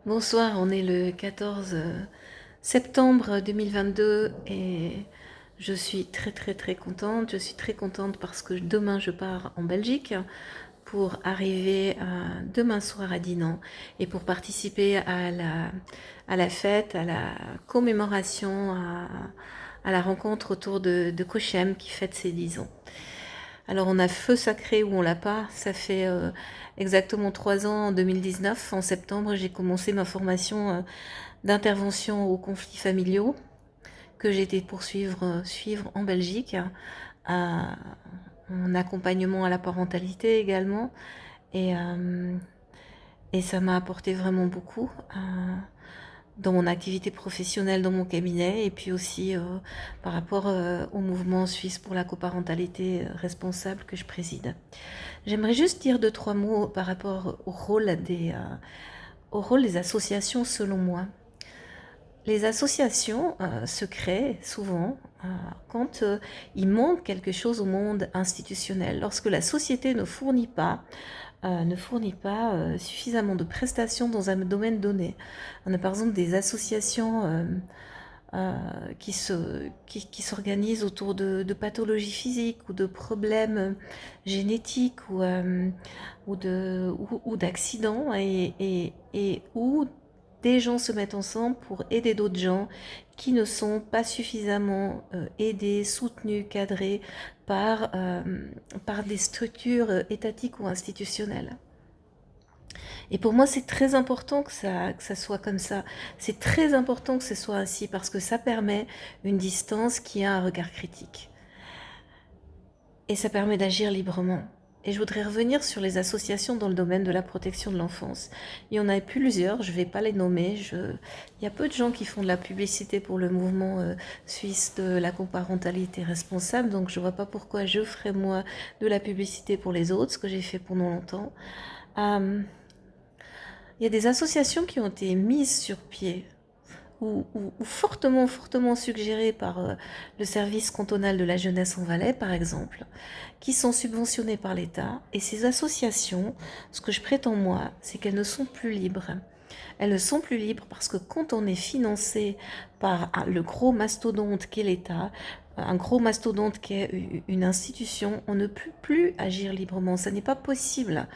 Bonsoir, on est le 14 septembre 2022 et je suis très contente. Je suis très contente parce que demain je pars en Belgique pour arriver demain soir à Dinan et pour participer à la fête, à la commémoration, à la rencontre autour de Cochem qui fête ses 10 ans. Alors on a feu sacré ou on l'a pas, ça fait exactement 3 ans, en 2019, en septembre, j'ai commencé ma formation d'intervention aux conflits familiaux que j'ai été suivre en Belgique, en accompagnement à la parentalité également, et, euh, et ça m'a apporté vraiment beaucoup. Dans mon activité professionnelle, dans mon cabinet, et puis aussi par rapport au mouvement suisse pour la coparentalité responsable que je préside. J'aimerais juste dire 2, 3 mots par rapport au rôle des associations selon moi. Les associations se créent souvent quand il manque quelque chose au monde institutionnel, lorsque la société ne fournit pas suffisamment de prestations dans un domaine donné. On a par exemple des associations qui s'organisent autour de pathologies physiques ou de problèmes génétiques ou d'accidents et où des gens se mettent ensemble pour aider d'autres gens qui ne sont pas suffisamment aidés, soutenus, cadrés par des structures étatiques ou institutionnelles. Et pour moi, c'est très important que ça soit comme ça. C'est très important que ce soit ainsi parce que ça permet une distance qui a un regard critique. Et ça permet d'agir librement. Et je voudrais revenir sur les associations dans le domaine de la protection de l'enfance. Il y en a plusieurs, je ne vais pas les nommer. Il y a peu de gens qui font de la publicité pour le mouvement suisse de la coparentalité responsable, donc je ne vois pas pourquoi je ferais moi de la publicité pour les autres, ce que j'ai fait pendant longtemps. Euh, il y a des associations qui ont été mises sur pied ou fortement suggérées par le service cantonal de la jeunesse en Valais, par exemple, qui sont subventionnées par l'État. Et ces associations, ce que je prétends moi, c'est qu'elles ne sont plus libres. Elles ne sont plus libres parce que quand on est financé par le gros mastodonte qu'est l'État, un gros mastodonte qui est une institution, on ne peut plus agir librement. Ça n'est pas possible.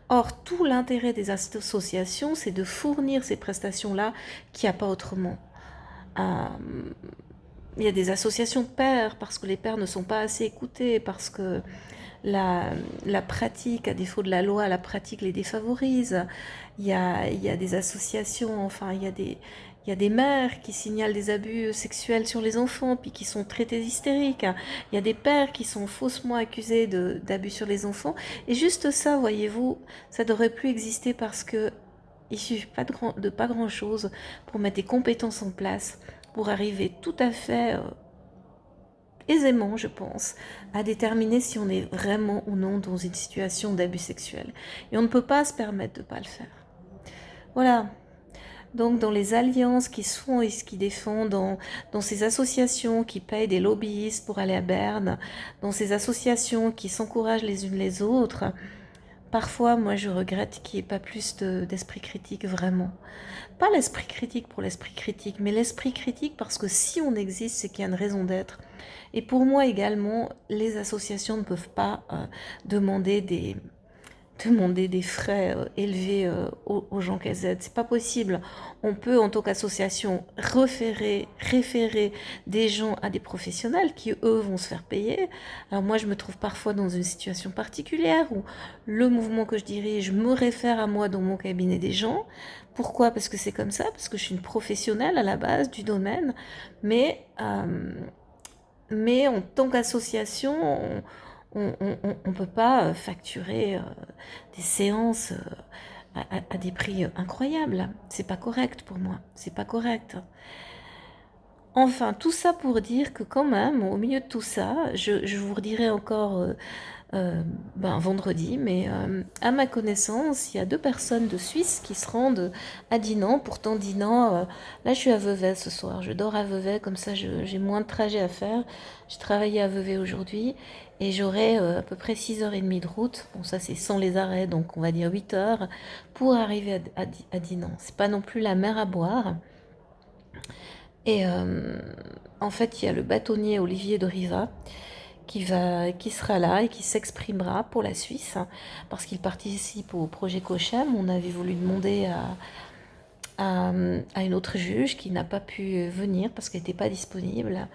Or, tout l'intérêt des associations, c'est de fournir ces prestations-là qu'il n'y a pas autrement. Euh, il y a des associations de pères, parce que les pères ne sont pas assez écoutés, parce que la pratique, à défaut de la loi, la pratique les défavorise. Il y a des associations, enfin, il y a des mères qui signalent des abus sexuels sur les enfants, puis qui sont traités d'hystériques. Il y a des pères qui sont faussement accusés d'abus sur les enfants. Et juste ça, voyez-vous, ça devrait plus exister parce que il suffit pas de pas grand-chose pour mettre des compétences en place, pour arriver tout à fait aisément, je pense, à déterminer si on est vraiment ou non dans une situation d'abus sexuel. Et on ne peut pas se permettre de ne pas le faire. Voilà. Donc dans les alliances qui se font et ce qui défendent, dans ces associations qui payent des lobbyistes pour aller à Berne, dans ces associations qui s'encouragent les unes les autres, parfois moi je regrette qu'il n'y ait pas plus d'esprit critique vraiment. Pas l'esprit critique pour l'esprit critique, mais l'esprit critique parce que si on existe, c'est qu'il y a une raison d'être. Et pour moi également, les associations ne peuvent pas demander des frais élevés aux gens qu'elles aident. C'est pas possible. On peut, en tant qu'association, référer des gens à des professionnels qui, eux, vont se faire payer. Alors moi, je me trouve parfois dans une situation particulière où le mouvement que je dirige me réfère à moi dans mon cabinet des gens. Pourquoi? Parce que c'est comme ça, parce que je suis une professionnelle à la base du domaine, mais en tant qu'association, on ne peut pas facturer des séances à des prix incroyables. C'est pas correct pour moi. C'est pas correct. Enfin, tout ça pour dire que quand même, au milieu de tout ça, je vous redirai encore vendredi, mais à ma connaissance, il y a 2 personnes de Suisse qui se rendent à Dinan. Pourtant, Dinan, là je suis à Vevey ce soir, je dors à Vevey, comme ça j'ai moins de trajet à faire. J'ai travaillé à Vevey aujourd'hui et j'aurai à peu près 6h30 de route, bon ça c'est sans les arrêts, donc on va dire 8 heures, pour arriver à Dinan. C'est pas non plus la mer à boire. Et en fait, il y a le bâtonnier Olivier de Riva qui sera là et qui s'exprimera pour la Suisse, hein, parce qu'il participe au projet COCHEM. On avait voulu demander à une autre juge qui n'a pas pu venir parce qu'elle n'était pas disponible.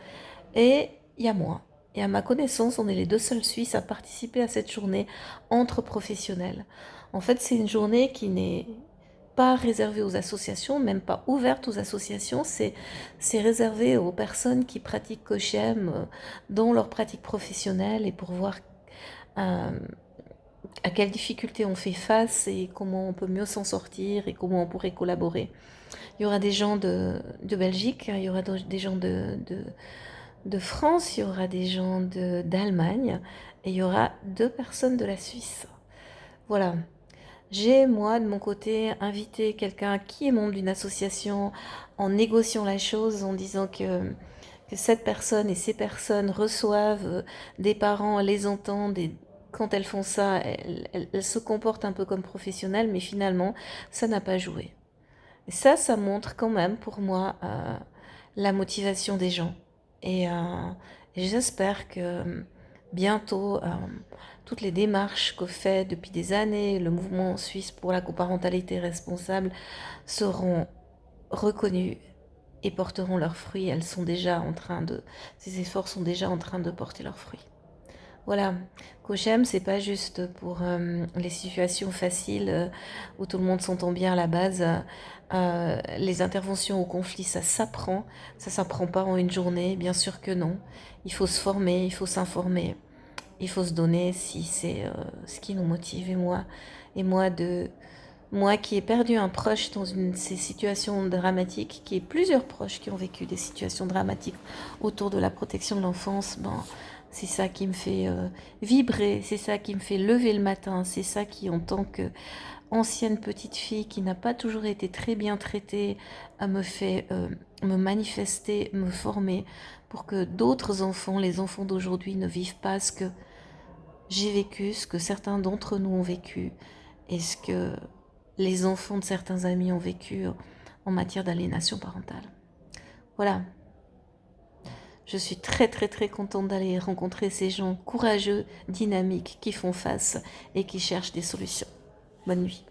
Et il y a moi. Et à ma connaissance, on est les deux seuls Suisses à participer à cette journée entre professionnels. En fait, c'est une journée qui n'est pas réservée aux associations, même pas ouverte aux associations, c'est réservé aux personnes qui pratiquent COCHEM dans leur pratique professionnelle et pour voir euh, à quelles difficultés on fait face et comment on peut mieux s'en sortir et comment on pourrait collaborer. Il y aura des gens de Belgique, il y aura des gens de France, il y aura des gens d'Allemagne et il y aura 2 personnes de la Suisse. Voilà. J'ai, moi, de mon côté, invité quelqu'un qui est membre d'une association en négociant la chose, en disant que cette personne et ces personnes reçoivent des parents, les entendent et quand elles font ça, elles se comportent un peu comme professionnelles, mais finalement, ça n'a pas joué. Et ça montre quand même pour moi la motivation des gens. Et, et j'espère que bientôt, toutes les démarches que fait depuis des années le mouvement suisse pour la coparentalité responsable seront reconnues et porteront leurs fruits. Ces efforts sont déjà en train de porter leurs fruits. Voilà, COCHEM, c'est pas juste pour les situations faciles où tout le monde s'entend bien à la base. Les interventions au conflit, ça s'apprend. Ça s'apprend pas en une journée, bien sûr que non. Il faut se former, il faut s'informer, il faut se donner si c'est ce qui nous motive. Moi qui ai perdu un proche dans ces situations dramatiques, qui ai plusieurs proches qui ont vécu des situations dramatiques autour de la protection de l'enfance, ben, c'est ça qui me fait vibrer, c'est ça qui me fait lever le matin, c'est ça qui, en tant qu'ancienne petite fille qui n'a pas toujours été très bien traitée, me fait me manifester, me former pour que d'autres enfants, les enfants d'aujourd'hui, ne vivent pas ce que j'ai vécu, ce que certains d'entre nous ont vécu et ce que les enfants de certains amis ont vécu en matière d'aliénation parentale. Voilà, je suis très très très contente d'aller rencontrer ces gens courageux, dynamiques, qui font face et qui cherchent des solutions. Bonne nuit.